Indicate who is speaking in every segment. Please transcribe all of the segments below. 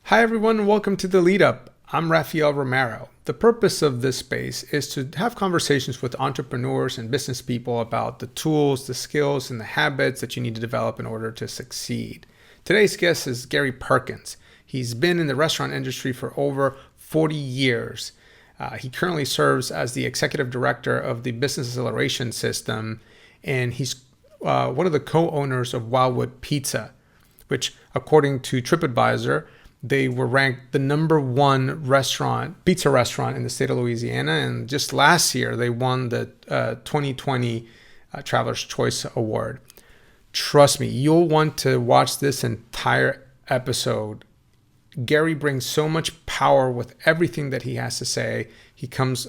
Speaker 1: Hi everyone, welcome to the Lead Up. I'm Rafael Romero. The purpose of this space is to have conversations with entrepreneurs and business people about the tools, the skills, and the habits that you need to develop in order to succeed. Today's guest is Gary Perkins. He's been in the restaurant industry for over 40 years. He currently serves as the executive director of the Business Acceleration System, and he's one of the co-owners of Wildwood Pizza, which, according to TripAdvisor, they were ranked the #1 pizza restaurant in the state of Louisiana. And just last year, they won the 2020 Traveler's Choice Award. Trust me, you'll want to watch this entire episode. Gary brings so much power with everything that he has to say. He comes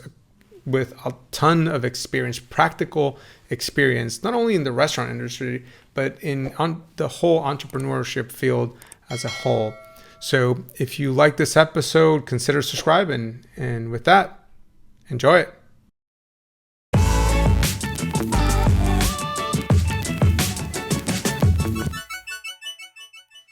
Speaker 1: with a ton of experience, practical experience, not only in the restaurant industry, but on the whole entrepreneurship field as a whole. So if you like this episode, consider subscribing. And with that, enjoy it.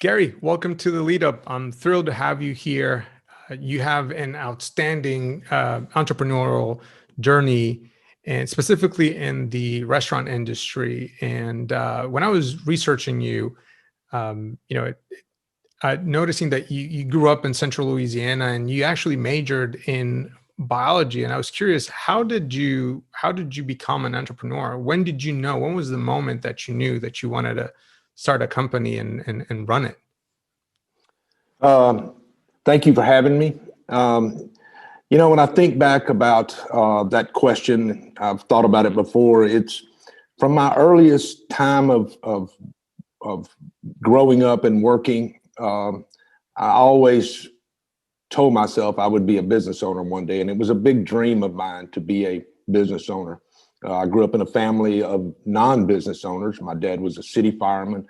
Speaker 1: Gary, welcome to the Lead Up. I'm thrilled to have you here. You have an outstanding entrepreneurial journey, and specifically in the restaurant industry. And when I was researching you, noticing that you grew up in Central Louisiana and you actually majored in biology. And I was curious, how did you become an entrepreneur? When did you know? When was the moment that you knew that you wanted to start a company and run it?
Speaker 2: Thank you for having me. When I think back about that question, I've thought about it before. It's from my earliest time of growing up and working. I always told myself I would be a business owner one day, and it was a big dream of mine to be a business owner. I grew up in a family of non-business owners. My dad was a city fireman,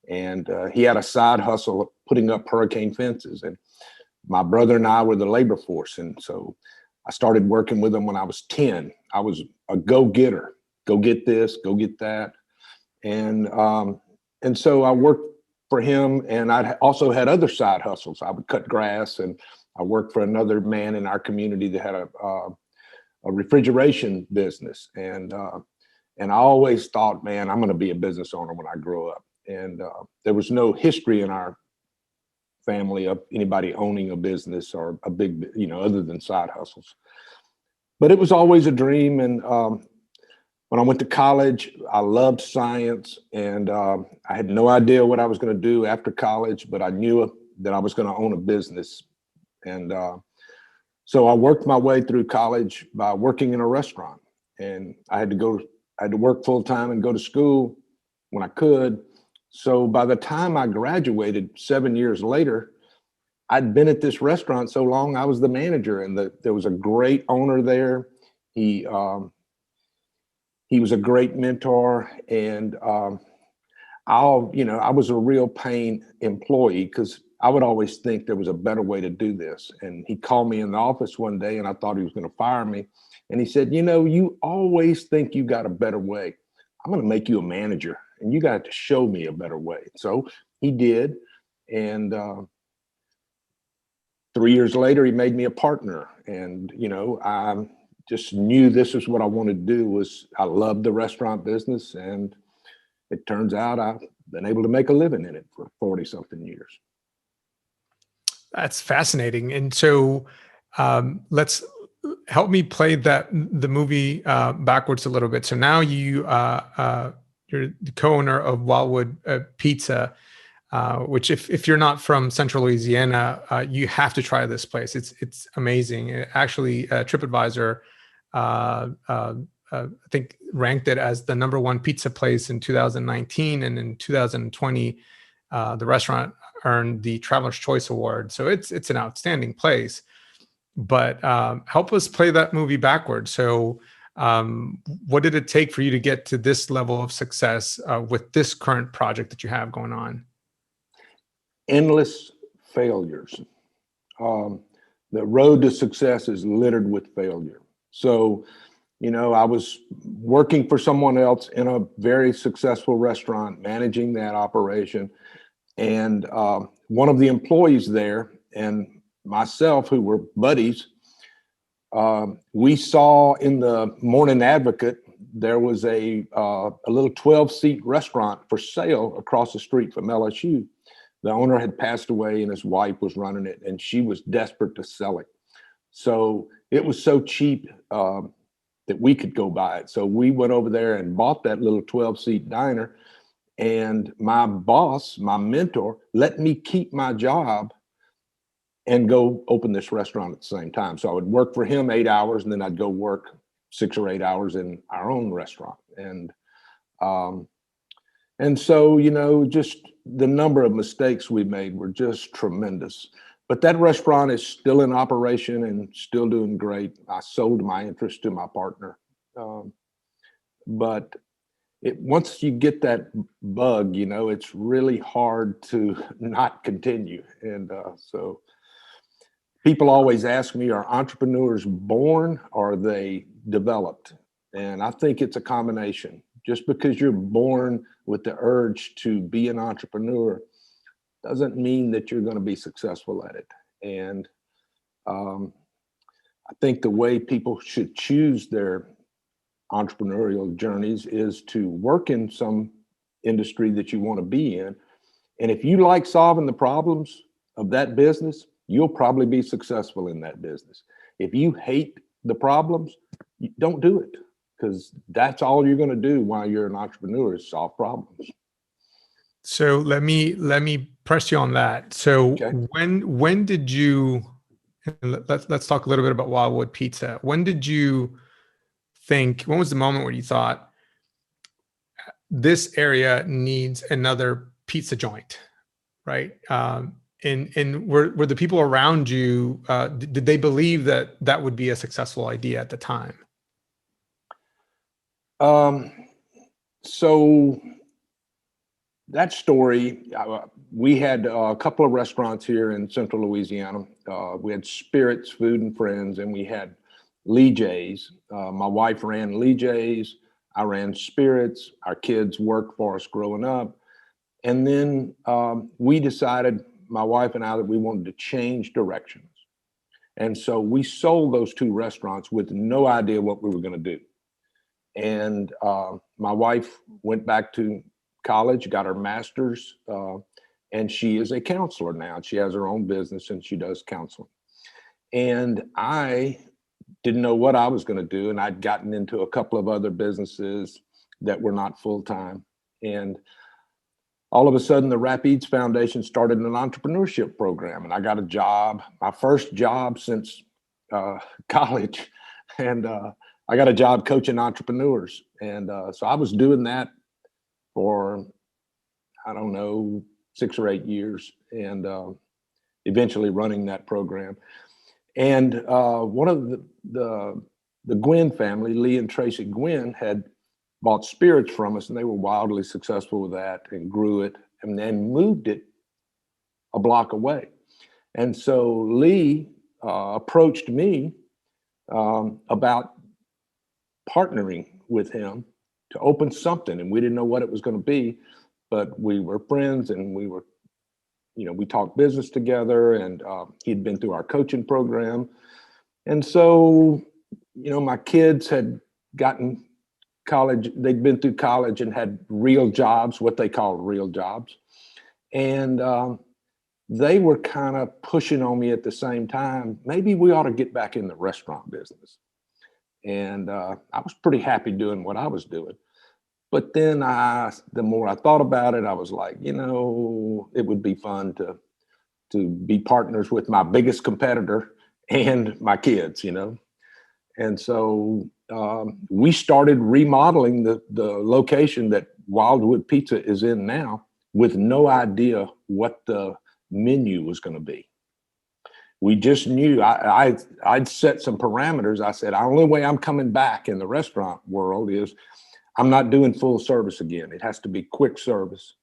Speaker 2: and he had a side hustle putting up hurricane fences. And my brother and I were the labor force, and so I started working with him when I was 10. I was a go-getter, go get this, go get that, and so I worked for him, and I also had other side hustles. I would cut grass, and I worked for another man in our community that had a refrigeration business. And I always thought, man, I'm going to be a business owner when I grow up. And there was no history in our family of anybody owning a business or a big, other than side hustles. But it was always a dream. And when I went to college, I loved science, and I had no idea what I was going to do after college, but I knew that I was going to own a business. And so I worked my way through college by working in a restaurant, and I had to work full time and go to school when I could. So by the time I graduated 7 years later, I'd been at this restaurant so long, I was the manager, and there was a great owner there. He was a great mentor, and I was a real pain employee because I would always think there was a better way to do this. And he called me in the office one day, and I thought he was going to fire me. And he said, you always think you got a better way. I'm going to make you a manager, and you got to show me a better way. So he did. And 3 years later, he made me a partner. And, I just knew this is what I wanted to do. I loved the restaurant business, and it turns out I've been able to make a living in it for 40 something years.
Speaker 1: That's fascinating. And so let's help me play the movie backwards a little bit. So now you're the co-owner of Wildwood Pizza, which if you're not from Central Louisiana, you have to try this place. It's amazing. Actually, TripAdvisor, I think, ranked it as the #1 pizza place in 2019, and in 2020, the restaurant earned the Traveler's Choice Award. So it's an outstanding place. But help us play that movie backwards. So what did it take for you to get to this level of success with this current project that you have going on?
Speaker 2: Endless failures. The road to success is littered with failure. So, I was working for someone else in a very successful restaurant, managing that operation. And one of the employees there and myself, who were buddies, we saw in the Morning Advocate, there was a little 12-seat restaurant for sale across the street from LSU. The owner had passed away and his wife was running it, and she was desperate to sell it. So it was so cheap that we could go buy it. So we went over there and bought that little 12-seat diner. And my boss, my mentor, let me keep my job and go open this restaurant at the same time. So I would work for him 8 hours, and then I'd go work 6 or 8 hours in our own restaurant. And so, you know, just the number of mistakes we made were just tremendous. But that restaurant is still in operation and still doing great. I sold my interest to my partner. But once you get that bug, you know, it's really hard to not continue. And so people always ask me, are entrepreneurs born or are they developed? And I think it's a combination. Just because you're born with the urge to be an entrepreneur doesn't mean that you're going to be successful at it. And I think the way people should choose their entrepreneurial journeys is to work in some industry that you want to be in. And if you like solving the problems of that business, you'll probably be successful in that business. If you hate the problems, don't do it, because that's all you're going to do while you're an entrepreneur is solve problems.
Speaker 1: So let me press you on that. So
Speaker 2: Okay.
Speaker 1: when did you, let's talk a little bit about Wildwood Pizza. When did you think, when was the moment where you thought this area needs another pizza joint, right? And were the people around you, did they believe that that would be a successful idea at the time?
Speaker 2: So that story, we had a couple of restaurants here in Central Louisiana. We had Spirits Food and Friends, and we had Lee J's. My wife ran Lee J's. I ran Spirits. Our kids worked for us growing up. And then we decided, my wife and I, that we wanted to change directions. And so we sold those two restaurants with no idea what we were going to do. And my wife went back to college, got her master's, and she is a counselor now. She has her own business and she does counseling. And I didn't know what I was going to do. And I'd gotten into a couple of other businesses that were not full-time. And all of a sudden, the Rapides Foundation started an entrepreneurship program, and I got a job, my first job since college. And I got a job coaching entrepreneurs. And so I was doing that for, I don't know, 6 or 8 years, and eventually running that program. And one of the Gwynn family, Lee and Tracy Gwynn, had bought Spirits from us, and they were wildly successful with that and grew it and then moved it a block away. And so Lee approached me about partnering with him to open something, and we didn't know what it was going to be, but we were friends, and we were, you know, we talked business together, and he'd been through our coaching program. And so, you know, my kids had gotten college, they'd been through college and had real jobs, what they call real jobs. And they were kind of pushing on me at the same time, maybe we ought to get back in the restaurant business. And I was pretty happy doing what I was doing. But then the more I thought about it, I was like, you know, it would be fun to be partners with my biggest competitor and my kids, you know. And so we started remodeling the location that Wildwood Pizza is in now with no idea what the menu was going to be. We just knew, I'd set some parameters. I said, the only way I'm coming back in the restaurant world is I'm not doing full service again. It has to be quick service.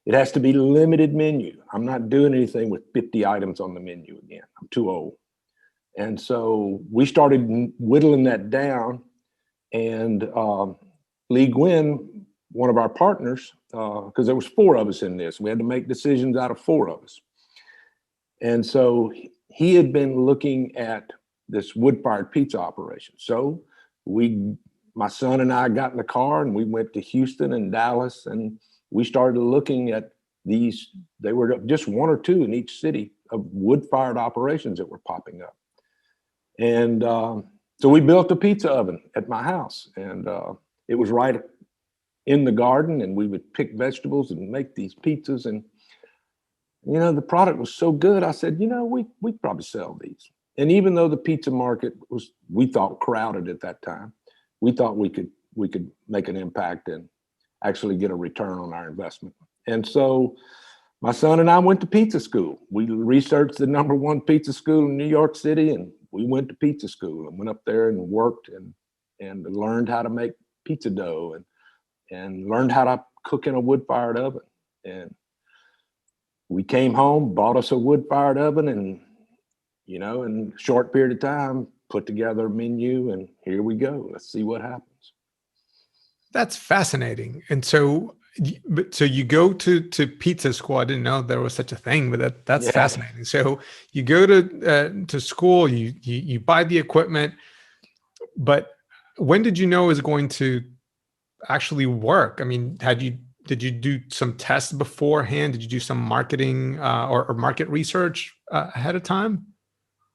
Speaker 2: It has to be limited menu. I'm not doing anything with 50 items on the menu again. I'm too old. And so we started whittling that down, and Lee Gwynn, one of our partners, because there was 4 of us in this, we had to make decisions out of 4 of us. And so he had been looking at this wood-fired pizza operation. So my son and I got in the car and we went to Houston and Dallas, and we started looking at these. They were just one or two in each city of wood-fired operations that were popping up. And so we built a pizza oven at my house, and it was right in the garden, and we would pick vegetables and make these pizzas. And the product was so good. I said, we probably sell these. And even though the pizza market was, we thought, crowded at that time, we thought we could make an impact and actually get a return on our investment. And so my son and I went to pizza school. We researched the number one pizza school in New York City, and we went to pizza school and went up there and worked and learned how to make pizza dough and learned how to cook in a wood-fired oven. And we came home, bought us a wood-fired oven, and in a short period of time, put together a menu, and here we go. Let's see what happens.
Speaker 1: That's fascinating. And so you go to pizza school. I didn't know there was such a thing, but that's fascinating. So you go to school, you buy the equipment, but when did you know it was going to actually work? I mean, did you do some tests beforehand? Did you do some marketing or market research ahead of time?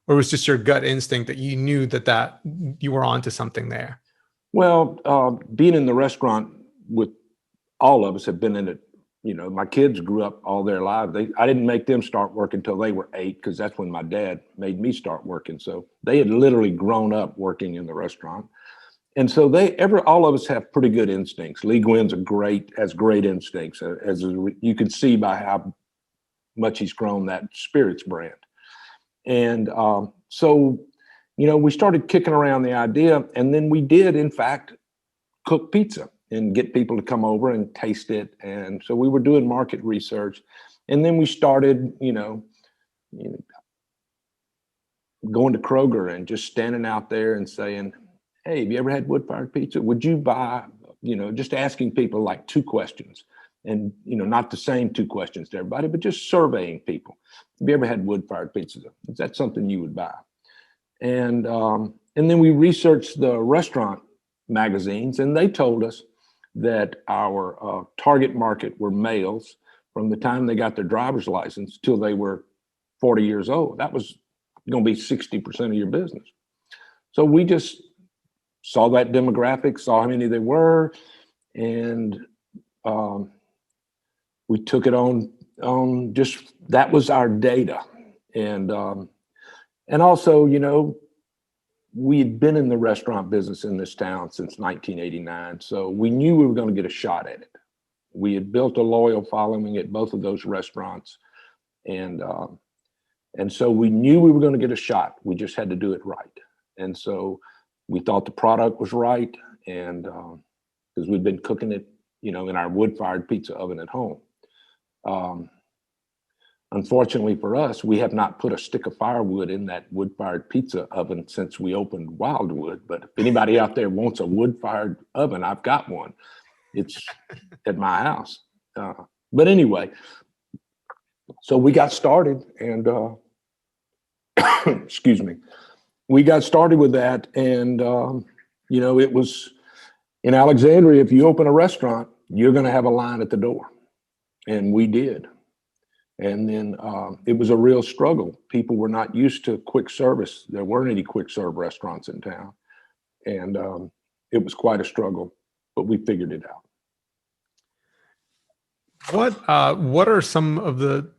Speaker 1: Or was just your gut instinct that you knew that you were onto something there?
Speaker 2: Well, being in the restaurant with all of us have been in it. My kids grew up all their lives. I didn't make them start working until they were 8, because that's when my dad made me start working. So they had literally grown up working in the restaurant. And so all of us have pretty good instincts. Lee Gwynn's has great instincts, as you can see by how much he's grown that spirits brand. And so, we started kicking around the idea, and then we did, in fact, cook pizza and get people to come over and taste it. And so we were doing market research, and then we started, going to Kroger and just standing out there and saying, hey, have you ever had wood-fired pizza? Would you buy, just asking people like 2 questions, and, not the same 2 questions to everybody, but just surveying people. Have you ever had wood-fired pizza? Is that something you would buy? And then we researched the restaurant magazines, and they told us that our target market were males from the time they got their driver's license till they were 40 years old. That was going to be 60% of your business. So we just saw that demographic, saw how many there were, and we took it on just, that was our data. And also, we had been in the restaurant business in this town since 1989. So we knew we were going to get a shot at it. We had built a loyal following at both of those restaurants. And so we knew we were going to get a shot. We just had to do it right. And so we thought the product was right. And because we'd been cooking it, in our wood-fired pizza oven at home. Unfortunately for us, we have not put a stick of firewood in that wood-fired pizza oven since we opened Wildwood. But if anybody out there wants a wood-fired oven, I've got one. It's at my house. But anyway, so we got started, and excuse me, we got started with that. And, it was in Alexandria, if you open a restaurant, you're going to have a line at the door. And we did. And then it was a real struggle. People were not used to quick service. There weren't any quick serve restaurants in town. And it was quite a struggle, but we figured it out.
Speaker 1: What are some of the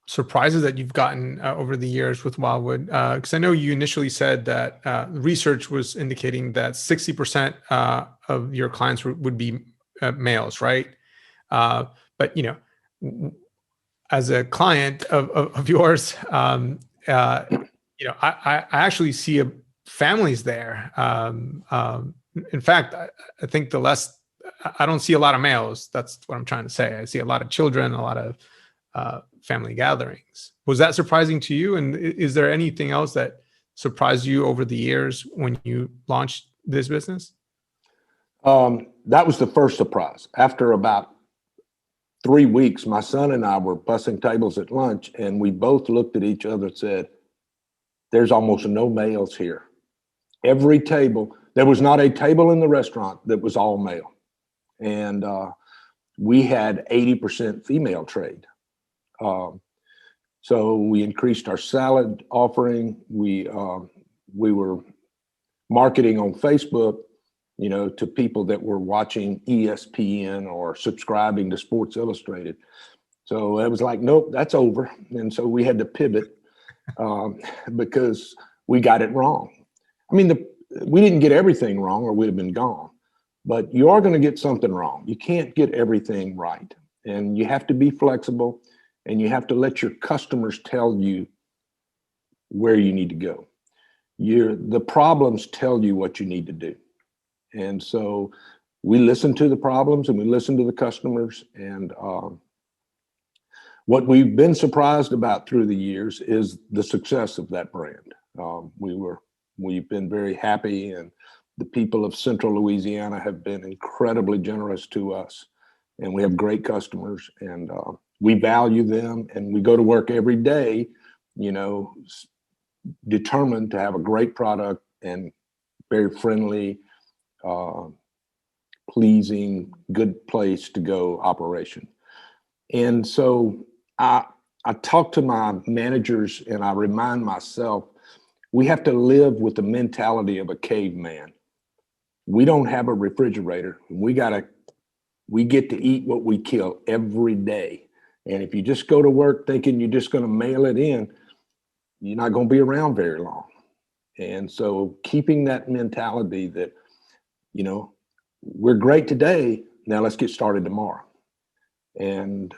Speaker 1: surprises that you've gotten over the years with Wildwood? Because I know you initially said that research was indicating that 60% of your clients would be males, right? But, as a client of yours, I actually see families there. In fact, I think I don't see a lot of males. That's what I'm trying to say. I see a lot of children, a lot of family gatherings. Was that surprising to you? And is there anything else that surprised you over the years when you launched this business?
Speaker 2: That was the first surprise. After about 3 weeks, my son and I were bussing tables at lunch, and we both looked at each other and said, there's almost no males here. Every table, there was not a table in the restaurant that was all male. And we had 80% female trade. So we increased our salad offering. We were marketing on Facebook, to people that were watching ESPN or subscribing to Sports Illustrated. So it was like, nope, that's over. And so we had to pivot because we got it wrong. I mean, we didn't get everything wrong or we'd have been gone, but you are going to get something wrong. You can't get everything right. And you have to be flexible, and you have to let your customers tell you where you need to go. The problems tell you what you need to do. And so we listen to the problems and we listen to the customers. And what we've been surprised about through the years is the success of that brand. We've been very happy, and the people of Central Louisiana have been incredibly generous to us. And we have great customers, and we value them, and we go to work every day, determined to have a great product and very friendly, pleasing, good place to go operation. And so I talk to my managers and I remind myself, we have to live with the mentality of a caveman. We don't have a refrigerator. We get to eat what we kill every day. And if you just go to work thinking you're just going to mail it in, you're not going to be around very long. And so keeping that mentality that, we're great today, now let's get started tomorrow. And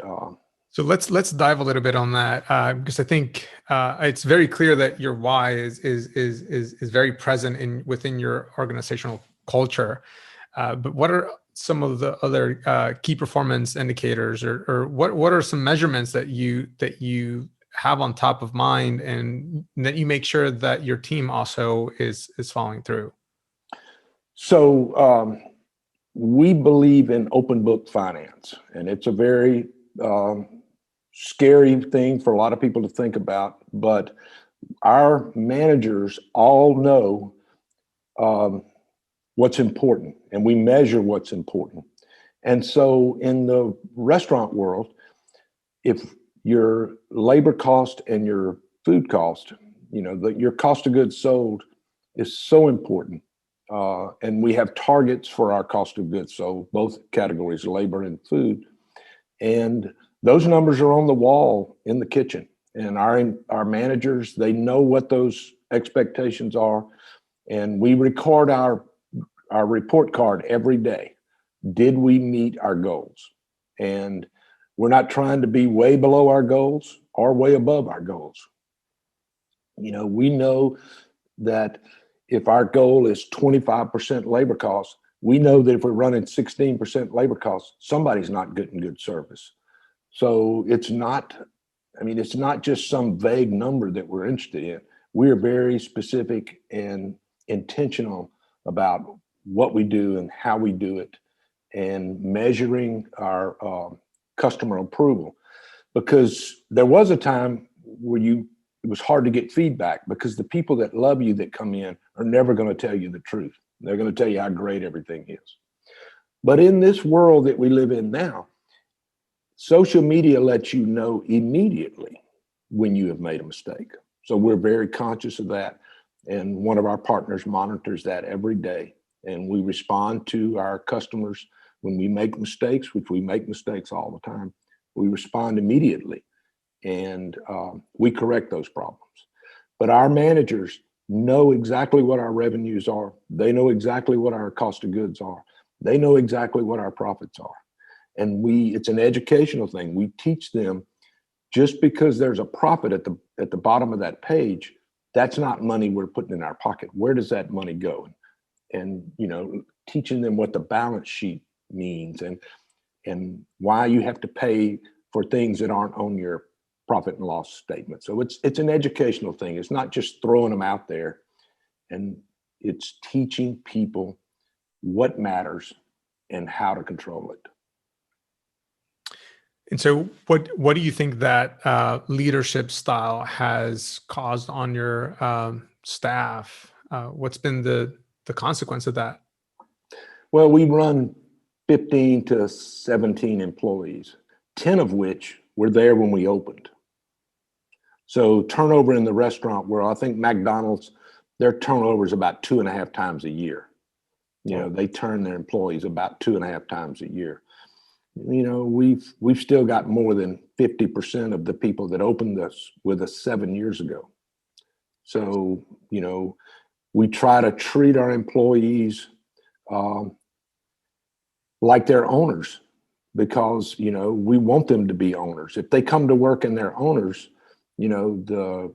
Speaker 1: so let's dive a little bit on that, because I think it's very clear that your why is very present within your organizational culture. But what are some of the other key performance indicators, or what are some measurements that you have on top of mind, and that you make sure that your team also is following through?
Speaker 2: So we believe in open book finance, and it's a very scary thing for a lot of people to think about, but our managers all know what's important, and we measure what's important. And so in the restaurant world, if your labor cost and your food cost, your cost of goods sold is so important. And we have targets for our cost of goods sold, both categories, labor and food. And those numbers are on the wall in the kitchen. And our managers, they know what those expectations are. And we record our report card every day. Did we meet our goals? And we're not trying to be way below our goals or way above our goals. We know that if our goal is 25% labor costs, we know that if we're running 16% labor costs, somebody's not getting good service. So it's not just some vague number that we're interested in. We are very specific and intentional about what we do and how we do it, and measuring our customer approval. Because there was a time where it was hard to get feedback, because the people that love you that come in are never going to tell you the truth. They're going to tell you how great everything is. But in this world that we live in now, social media lets you know immediately when you have made a mistake. So we're very conscious of that. And one of our partners monitors that every day. And we respond to our customers when we make mistakes, which we make mistakes all the time. We respond immediately, and we correct those problems. But our managers know exactly what our revenues are. They know exactly what our cost of goods are. They know exactly what our profits are. And it's an educational thing. We teach them, just because there's a profit at the bottom of that page, that's not money we're putting in our pocket. Where does that money go? And teaching them what the balance sheet means, and why you have to pay for things that aren't on your profit and loss statement. So it's an educational thing. It's not just throwing them out there, and it's teaching people what matters and how to control it.
Speaker 1: And so what do you think that leadership style has caused on your staff? What's been the consequence of that?
Speaker 2: Well, we run 15 to 17 employees, 10 of which were there when we opened. So turnover in the restaurant, where I think McDonald's, their turnover is about 2.5 times a year. They turn their employees about 2.5 times a year. We've still got more than 50% of the people that opened us with us 7 years ago. So, we try to treat our employees like they're owners, because we want them to be owners. If they come to work and they're owners, the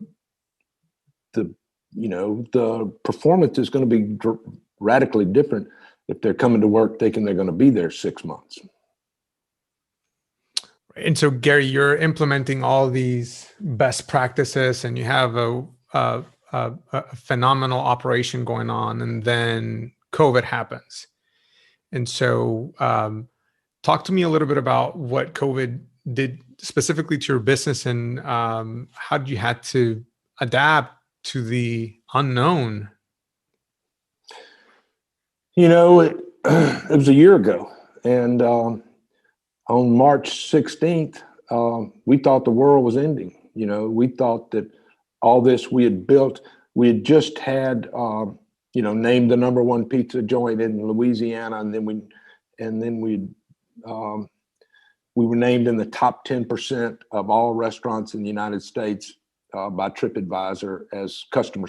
Speaker 2: performance is going to be radically different if they're coming to work thinking they're going to be there 6 months.
Speaker 1: And so, Gary, you're implementing all these best practices, and you have a phenomenal operation going on, and then COVID happens. And so, talk to me a little bit about what COVID did specifically to your business, and how did you had to adapt to the unknown?
Speaker 2: It was a year ago, and on March 16th, we thought the world was ending. We thought that all this we had built, we had just had, named the #1 pizza joint in Louisiana, and then we were named in the top 10% of all restaurants in the United States by TripAdvisor as customer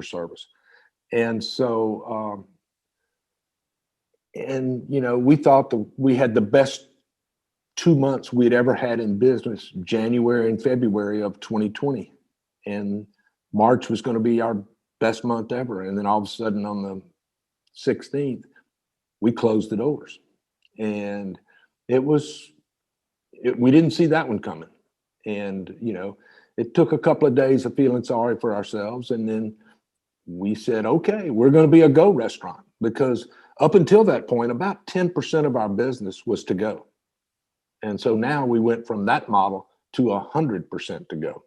Speaker 2: service. And so, we thought that we had the best 2 months we'd ever had in business, January and February of 2020. And March was going to be our best month ever. And then all of a sudden on the 16th, we closed the doors. And we didn't see that one coming. And, it took a couple of days of feeling sorry for ourselves. And then we said, okay, we're going to be a go restaurant, because up until that point, about 10% of our business was to go. And so now we went from that model to 100% to go.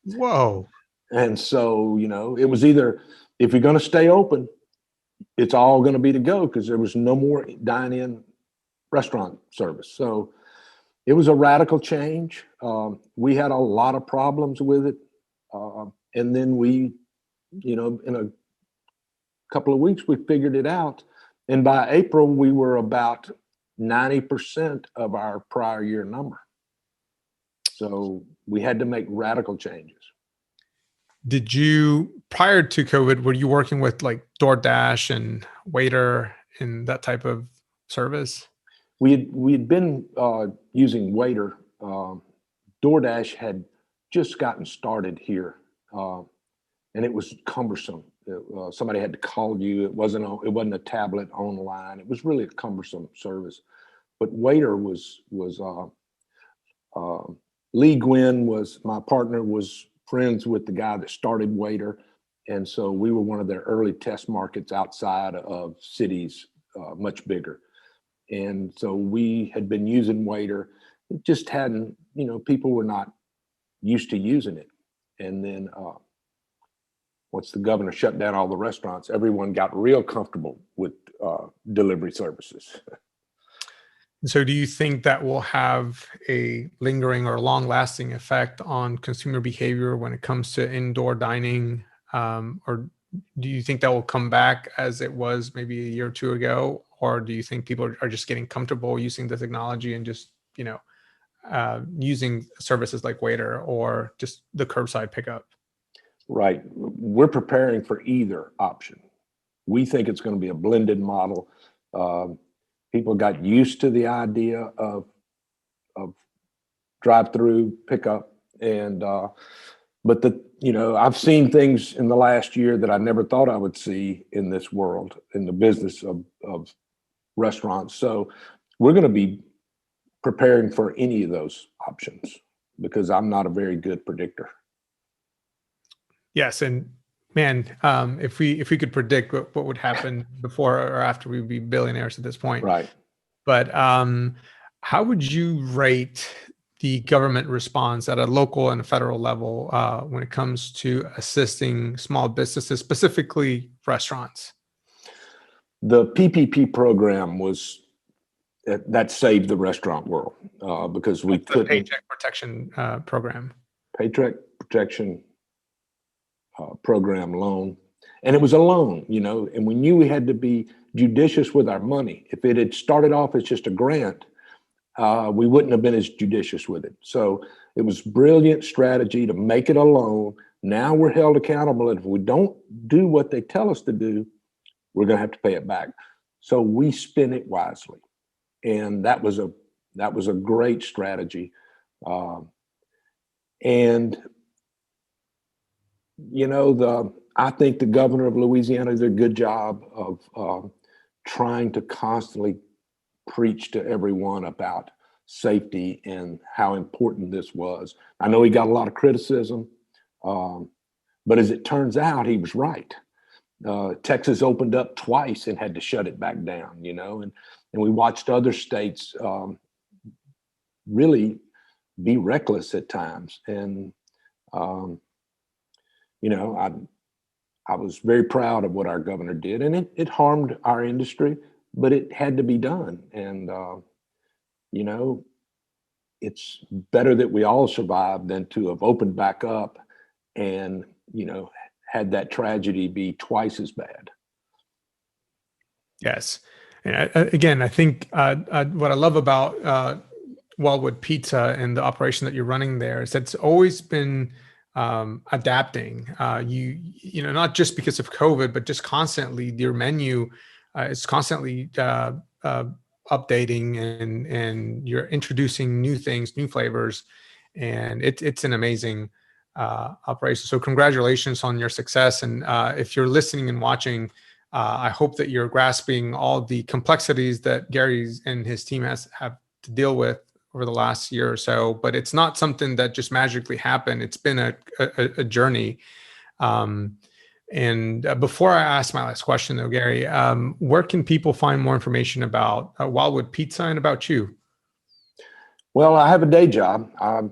Speaker 1: Whoa.
Speaker 2: And so, it was either, if you're going to stay open, it's all going to be to go, because there was no more dine-in restaurant service. So it was a radical change. We had a lot of problems with it. And then we, in a couple of weeks, we figured it out. And by April, we were about 90% of our prior year number. So we had to make radical changes.
Speaker 1: Did you, prior to COVID, were you working with like Doordash and Waiter and that type of service?
Speaker 2: We'd been using Waiter. Doordash had just gotten started here, and it was cumbersome. Somebody had to call you. It wasn't a tablet online. It was really a cumbersome service. But Waiter was Lee Gwynn was my partner, was friends with the guy that started Waiter, and so we were one of their early test markets outside of cities much bigger. And so we had been using Waiter. It just hadn't, people were not used to using it. And then once the governor shut down all the restaurants, everyone got real comfortable with delivery services.
Speaker 1: So do you think that will have a lingering or long-lasting effect on consumer behavior when it comes to indoor dining? Or do you think that will come back as it was maybe a year or two ago? Or do you think people are just getting comfortable using the technology and just, using services like Waiter or just the curbside pickup?
Speaker 2: Right. We're preparing for either option. We think it's going to be a blended model. People got used to the idea of drive-through pickup, and but I've seen things in the last year that I never thought I would see in this world, in the business of restaurants. So we're going to be preparing for any of those options, because I'm not a very good predictor.
Speaker 1: Yes, and man, if we could predict what would happen before or after, we'd be billionaires at this point.
Speaker 2: Right.
Speaker 1: But how would you rate the government responds at a local and a federal level when it comes to assisting small businesses, specifically restaurants?
Speaker 2: The PPP program was that saved the restaurant world because we
Speaker 1: That's the
Speaker 2: couldn't.
Speaker 1: Paycheck Protection Program.
Speaker 2: Paycheck protection program loan, and it was a loan, and we knew we had to be judicious with our money. If it had started off as just a grant, we wouldn't have been as judicious with it. So it was brilliant strategy to make it a loan. Now we're held accountable, and if we don't do what they tell us to do, we're going to have to pay it back. So we spent it wisely, and that was a great strategy. And I think the governor of Louisiana did a good job of trying to constantly preach to everyone about safety and how important this was. I know he got a lot of criticism, but as it turns out, he was right. Texas opened up twice and had to shut it back down, and we watched other states really be reckless at times. And, I was very proud of what our governor did, and it harmed our industry, but it had to be done. And, it's better that we all survived than to have opened back up and, had that tragedy be twice as bad.
Speaker 1: Yes. And again, I think what I love about Wildwood Pizza and the operation that you're running there is that it's always been adapting. Not just because of COVID, but just constantly your menu is constantly updating and you're introducing new things, new flavors, and it's an amazing operation. So congratulations on your success. And if you're listening and watching, I hope that you're grasping all the complexities that Gary and his team have to deal with over the last year or so. But it's not something that just magically happened. It's been a journey. And before I ask my last question, though, Gary, where can people find more information about Wildwood Pizza and about you?
Speaker 2: Well, I have a day job. I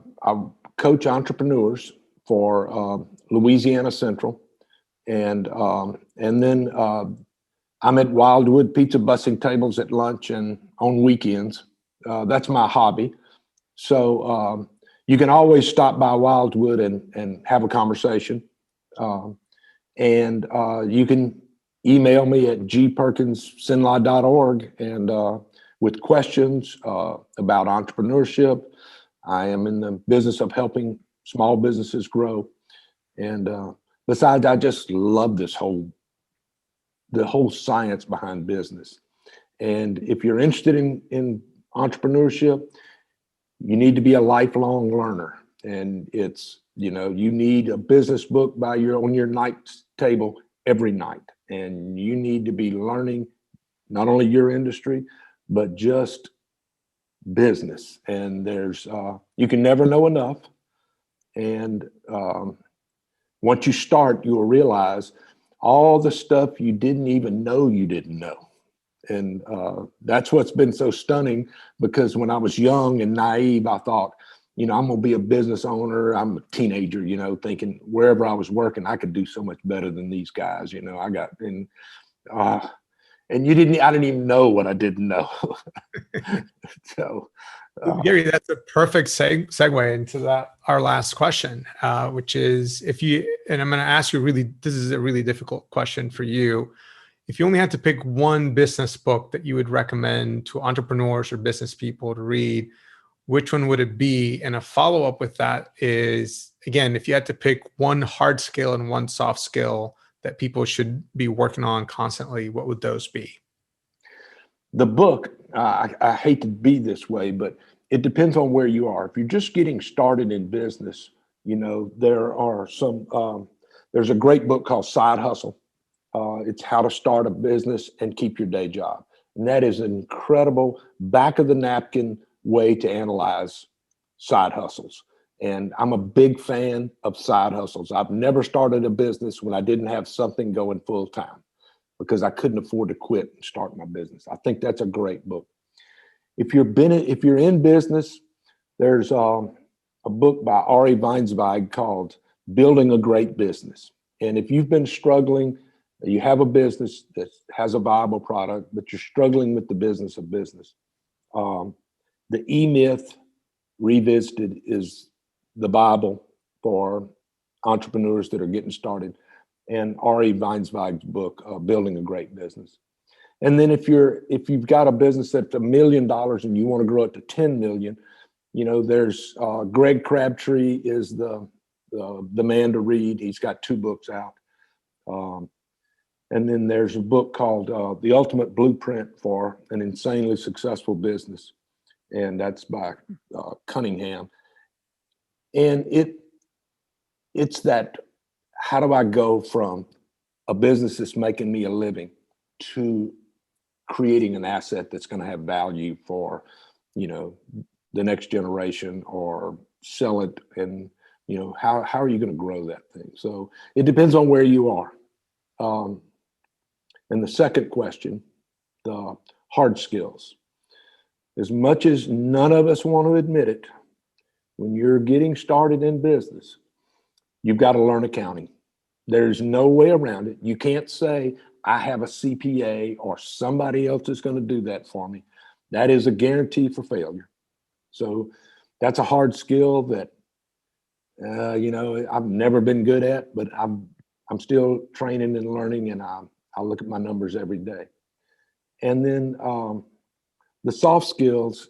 Speaker 2: coach entrepreneurs for Louisiana Central, and then I'm at Wildwood Pizza bussing tables at lunch and on weekends. That's my hobby. So you can always stop by Wildwood and have a conversation. And you can email me at gperkinssinlaw.org and with questions about entrepreneurship. I am in the business of helping small businesses grow. And besides, I just love the whole science behind business. And if you're interested in entrepreneurship, you need to be a lifelong learner. And it's, you need a business book on your night table every night. And you need to be learning not only your industry, but just business. And you can never know enough. And once you start, you will realize all the stuff you didn't even know you didn't know. And that's what's been so stunning, because when I was young and naive, I thought, I'm going to be a business owner. I'm a teenager, thinking wherever I was working, I could do so much better than these guys. And I didn't even know what I didn't know. So,
Speaker 1: Gary, that's a perfect segue into our last question, which is and I'm going to ask you this is a really difficult question for you. If you only had to pick one business book that you would recommend to entrepreneurs or business people to read, which one would it be? And a follow-up with that is, again, if you had to pick one hard skill and one soft skill that people should be working on constantly, what would those be?
Speaker 2: The book, I hate to be this way, but it depends on where you are. If you're just getting started in business, there's a great book called Side Hustle. It's how to start a business and keep your day job. And that is an incredible back of the napkin way to analyze side hustles. And I'm a big fan of side hustles. I've never started a business when I didn't have something going full time, because I couldn't afford to quit and start my business. I think that's a great book. If you're in business, There's a book by Ari Weinsweg called Building a Great Business. And if you've been struggling, you have a business that has a viable product, but you're struggling with the business of business. The E-Myth Revisited is the Bible for entrepreneurs that are getting started, and Ari Weinsweg's book, Building a Great Business. And then if you've got a business that's $1 million and you want to grow it to 10 million, there's Greg Crabtree is the man to read. He's got 2 books out. And then there's a book called The Ultimate Blueprint for an Insanely Successful Business. And that's by Cunningham. And it's that, how do I go from a business that's making me a living to creating an asset that's going to have value for, the next generation, or sell it, and how are you going to grow that thing? So it depends on where you are. And the second question, the hard skills. As much as none of us want to admit it, when you're getting started in business, you've got to learn accounting. There's no way around it. You can't say, I have a CPA or somebody else is going to do that for me. That is a guarantee for failure. So that's a hard skill that, I've never been good at, but I'm still training and learning, and I look at my numbers every day. And then the soft skills,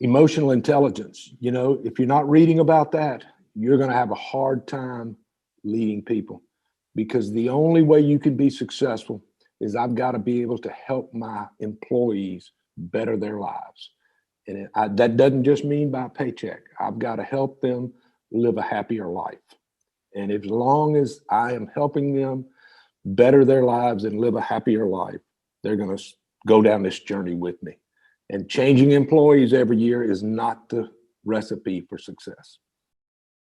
Speaker 2: emotional intelligence. If you're not reading about that, you're going to have a hard time leading people, because the only way you can be successful is I've got to be able to help my employees better their lives. And that doesn't just mean by paycheck. I've got to help them live a happier life. And as long as I am helping them better their lives and live a happier life, they're going to go down this journey with me. And changing employees every year is not the recipe for success.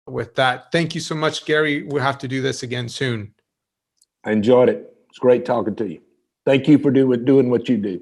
Speaker 1: With that, thank you so much, Gary. We'll have to do this again soon.
Speaker 2: I enjoyed it. It's great talking to you. Thank you for doing what you do.